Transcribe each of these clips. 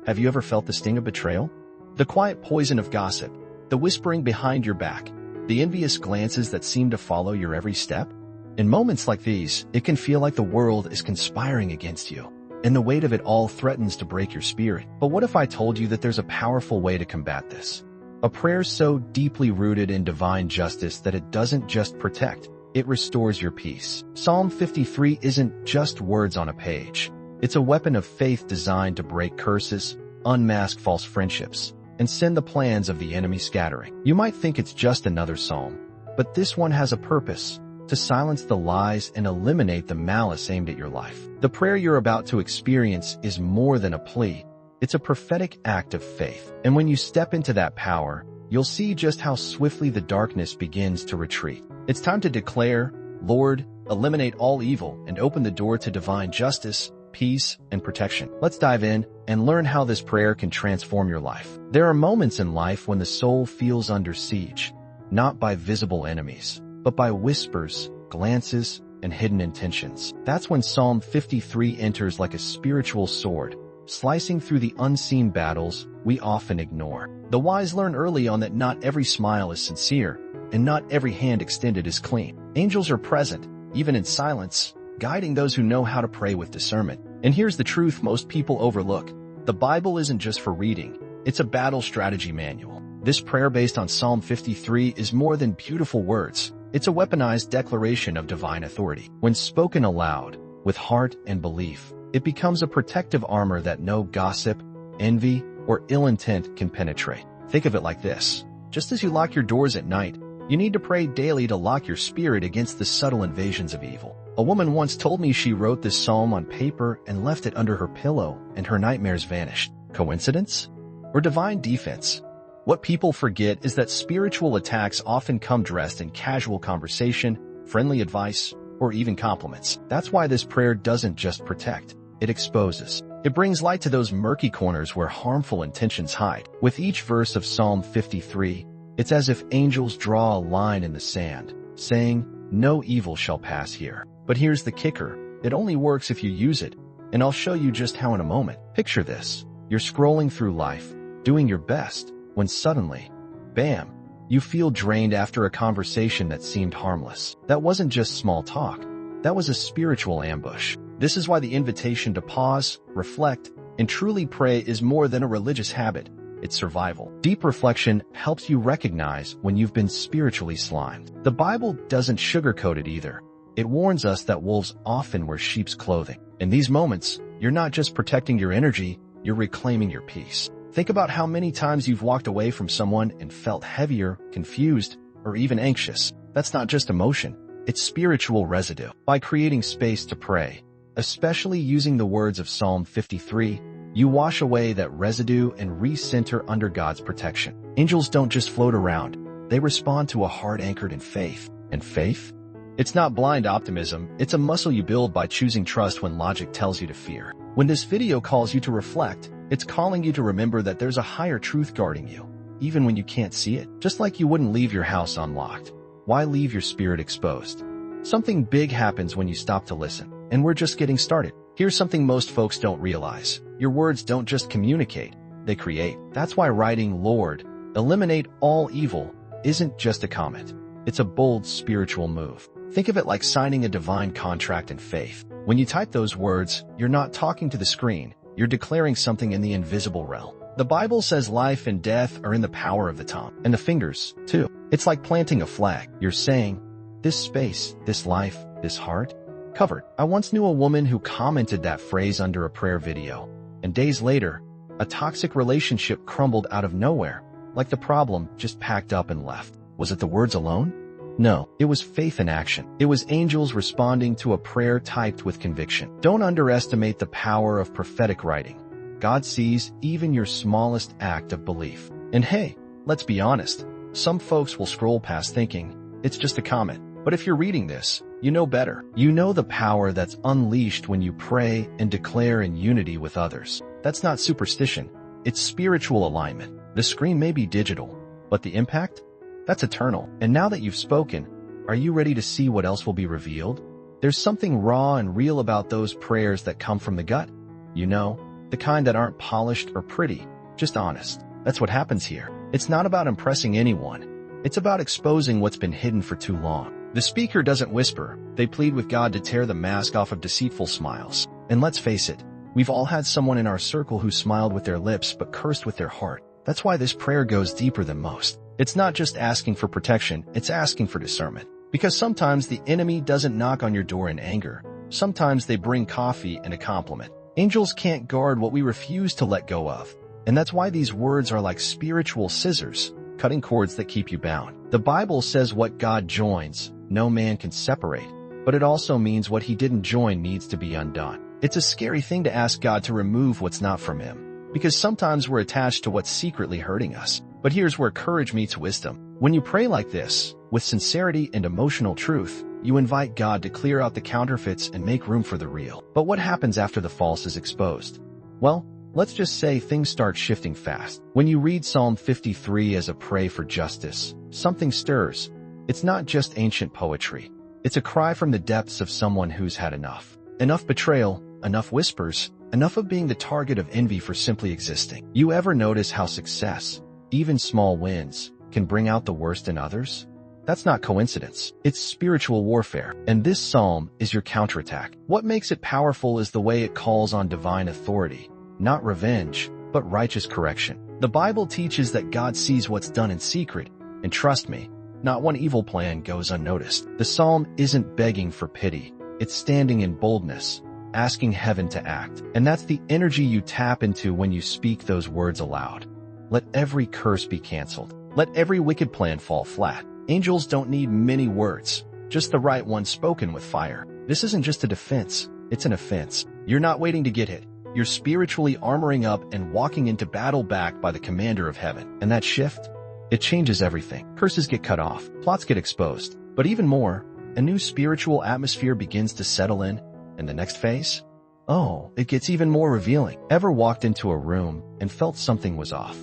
Have you ever felt the sting of betrayal? The quiet poison of gossip, the whispering behind your back, the envious glances that seem to follow your every step? In moments like these, it can feel like the world is conspiring against you, and the weight of it all threatens to break your spirit. But what if I told you that there's a powerful way to combat this? A prayer so deeply rooted in divine justice that it doesn't just protect, it restores your peace. Psalm 53 isn't just words on a page. It's a weapon of faith designed to break curses, unmask false friendships, and send the plans of the enemy scattering. You might think it's just another psalm, but this one has a purpose: to silence the lies and eliminate the malice aimed at your life. The prayer you're about to experience is more than a plea. It's a prophetic act of faith. And when you step into that power, you'll see just how swiftly the darkness begins to retreat. It's time to declare, "Lord, eliminate all evil and open the door to divine justice, peace, and protection." Let's dive in and learn how this prayer can transform your life. There are moments in life when the soul feels under siege, not by visible enemies, but by whispers, glances, and hidden intentions. That's when Psalm 53 enters like a spiritual sword, slicing through the unseen battles we often ignore. The wise learn early on that not every smile is sincere, and not every hand extended is clean. Angels are present, even in silence, guiding those who know how to pray with discernment. And here's the truth most people overlook. The Bible isn't just for reading, it's a battle strategy manual. This prayer based on Psalm 53 is more than beautiful words. It's a weaponized declaration of divine authority. When spoken aloud, with heart and belief, it becomes a protective armor that no gossip, envy, or ill intent can penetrate. Think of it like this. Just as you lock your doors at night, you need to pray daily to lock your spirit against the subtle invasions of evil. A woman once told me she wrote this psalm on paper and left it under her pillow, and her nightmares vanished. Coincidence? Or divine defense? What people forget is that spiritual attacks often come dressed in casual conversation, friendly advice, or even compliments. That's why this prayer doesn't just protect, it exposes. It brings light to those murky corners where harmful intentions hide. With each verse of Psalm 53, it's as if angels draw a line in the sand, saying, "No evil shall pass here." But here's the kicker. It only works if you use it, and I'll show you just how in a moment. Picture this. You're scrolling through life, doing your best, when suddenly, bam, you feel drained after a conversation that seemed harmless. That wasn't just small talk. That was a spiritual ambush. This is why the invitation to pause, reflect, and truly pray is more than a religious habit. It's survival. Deep reflection helps you recognize when you've been spiritually slimed. The Bible doesn't sugarcoat it either. It warns us that wolves often wear sheep's clothing. In these moments, you're not just protecting your energy, you're reclaiming your peace. Think about how many times you've walked away from someone and felt heavier, confused, or even anxious. That's not just emotion, it's spiritual residue. By creating space to pray, especially using the words of Psalm 53, you wash away that residue and recenter under God's protection. Angels don't just float around, they respond to a heart anchored in faith. And faith? It's not blind optimism, it's a muscle you build by choosing trust when logic tells you to fear. When this video calls you to reflect, it's calling you to remember that there's a higher truth guarding you, even when you can't see it. Just like you wouldn't leave your house unlocked, why leave your spirit exposed? Something big happens when you stop to listen, and we're just getting started. Here's something most folks don't realize. Your words don't just communicate, they create. That's why writing, "Lord, eliminate all evil," isn't just a comment. It's a bold spiritual move. Think of it like signing a divine contract in faith. When you type those words, you're not talking to the screen, you're declaring something in the invisible realm. The Bible says life and death are in the power of the tongue, and the fingers, too. It's like planting a flag. You're saying, this space, this life, this heart, covered. I once knew a woman who commented that phrase under a prayer video, and days later, a toxic relationship crumbled out of nowhere, like the problem just packed up and left. Was it the words alone? No, it was faith in action. It was angels responding to a prayer typed with conviction. Don't underestimate the power of prophetic writing. God sees even your smallest act of belief. And hey, let's be honest, some folks will scroll past thinking, it's just a comment. But if you're reading this, you know better. You know the power that's unleashed when you pray and declare in unity with others. That's not superstition, it's spiritual alignment. The screen may be digital, but the impact? That's eternal. And now that you've spoken, are you ready to see what else will be revealed? There's something raw and real about those prayers that come from the gut. You know, the kind that aren't polished or pretty, just honest. That's what happens here. It's not about impressing anyone. It's about exposing what's been hidden for too long. The speaker doesn't whisper. They plead with God to tear the mask off of deceitful smiles. And let's face it, we've all had someone in our circle who smiled with their lips but cursed with their heart. That's why this prayer goes deeper than most. It's not just asking for protection, it's asking for discernment. Because sometimes the enemy doesn't knock on your door in anger. Sometimes they bring coffee and a compliment. Angels can't guard what we refuse to let go of. And that's why these words are like spiritual scissors, cutting cords that keep you bound. The Bible says what God joins, no man can separate. But it also means what he didn't join needs to be undone. It's a scary thing to ask God to remove what's not from him. Because sometimes we're attached to what's secretly hurting us. But here's where courage meets wisdom. When you pray like this, with sincerity and emotional truth, you invite God to clear out the counterfeits and make room for the real. But what happens after the false is exposed? Well, let's just say things start shifting fast. When you read Psalm 53 as a prayer for justice, something stirs. It's not just ancient poetry. It's a cry from the depths of someone who's had enough. Enough betrayal, enough whispers, enough of being the target of envy for simply existing. You ever notice how success, even small wins, can bring out the worst in others? That's not coincidence. It's spiritual warfare. And this psalm is your counterattack. What makes it powerful is the way it calls on divine authority. Not revenge, but righteous correction. The Bible teaches that God sees what's done in secret, and trust me, not one evil plan goes unnoticed. The psalm isn't begging for pity. It's standing in boldness, asking heaven to act. And that's the energy you tap into when you speak those words aloud. Let every curse be canceled. Let every wicked plan fall flat. Angels don't need many words, just the right one spoken with fire. This isn't just a defense, it's an offense. You're not waiting to get hit. You're spiritually armoring up and walking into battle backed by the commander of heaven. And that shift, it changes everything. Curses get cut off, plots get exposed. But even more, a new spiritual atmosphere begins to settle in. And the next phase? Oh, it gets even more revealing. Ever walked into a room and felt something was off?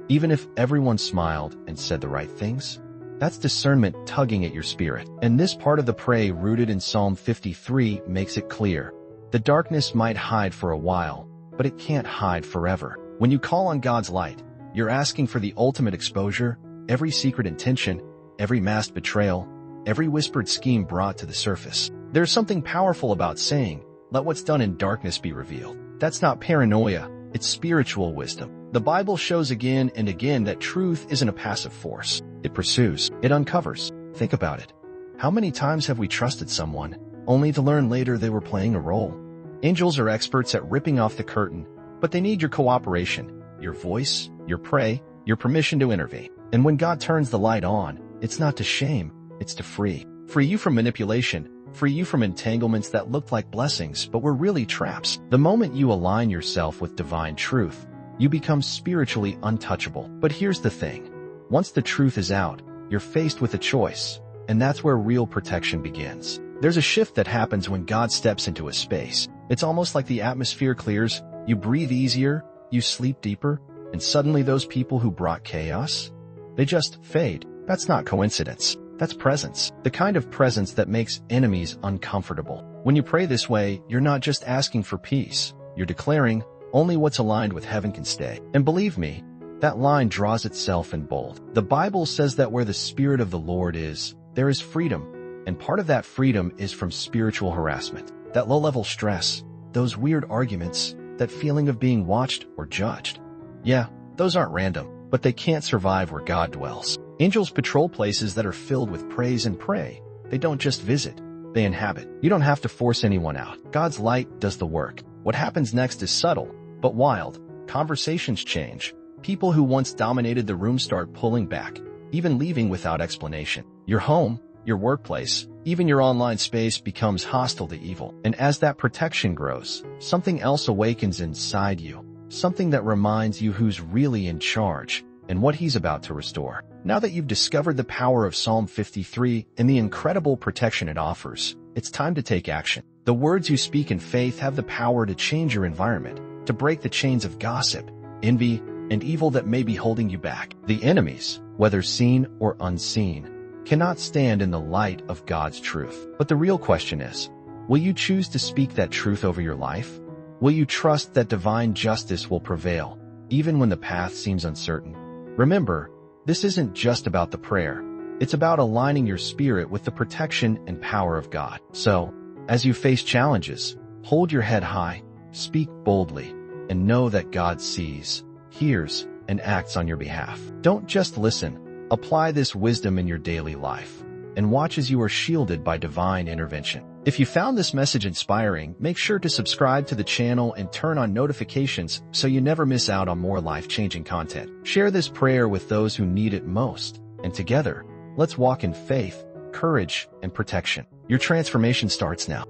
Even if everyone smiled and said the right things? That's discernment tugging at your spirit. And this part of the prayer rooted in Psalm 53 makes it clear. The darkness might hide for a while, but it can't hide forever. When you call on God's light, you're asking for the ultimate exposure, every secret intention, every masked betrayal, every whispered scheme brought to the surface. There's something powerful about saying, let what's done in darkness be revealed. That's not paranoia, it's spiritual wisdom. The Bible shows again and again that truth isn't a passive force. It pursues, it uncovers. Think about it. How many times have we trusted someone, only to learn later they were playing a role? Angels are experts at ripping off the curtain, but they need your cooperation, your voice, your pray, your permission to intervene. And when God turns the light on, it's not to shame, it's to free. Free you from manipulation, free you from entanglements that looked like blessings but were really traps. The moment you align yourself with divine truth, you become spiritually untouchable. But here's the thing. Once the truth is out, you're faced with a choice, and that's where real protection begins. There's a shift that happens when God steps into a space. It's almost like the atmosphere clears, you breathe easier, you sleep deeper, and suddenly those people who brought chaos, they just fade. That's not coincidence. That's presence. The kind of presence that makes enemies uncomfortable. When you pray this way, you're not just asking for peace. You're declaring, only what's aligned with heaven can stay. And believe me, that line draws itself in bold. The Bible says that where the Spirit of the Lord is, there is freedom. And part of that freedom is from spiritual harassment. That low-level stress, those weird arguments, that feeling of being watched or judged. Yeah, those aren't random, but they can't survive where God dwells. Angels patrol places that are filled with praise and pray. They don't just visit, they inhabit. You don't have to force anyone out. God's light does the work. What happens next is subtle, but wild. Conversations change. People who once dominated the room start pulling back, even leaving without explanation. Your home, your workplace, even your online space becomes hostile to evil. And as that protection grows, something else awakens inside you. Something that reminds you who's really in charge and what he's about to restore. Now that you've discovered the power of Psalm 53 and the incredible protection it offers, it's time to take action. The words you speak in faith have the power to change your environment, to break the chains of gossip, envy, and evil that may be holding you back. The enemies, whether seen or unseen, cannot stand in the light of God's truth. But the real question is, will you choose to speak that truth over your life? Will you trust that divine justice will prevail, even when the path seems uncertain? Remember, this isn't just about the prayer. It's about aligning your spirit with the protection and power of God. So, as you face challenges, hold your head high, speak boldly, and know that God sees, hears, and acts on your behalf. Don't just listen. Apply this wisdom in your daily life, and watch as you are shielded by divine intervention. If you found this message inspiring, make sure to subscribe to the channel and turn on notifications so you never miss out on more life-changing content. Share this prayer with those who need it most, and together, let's walk in faith, courage, and protection. Your transformation starts now.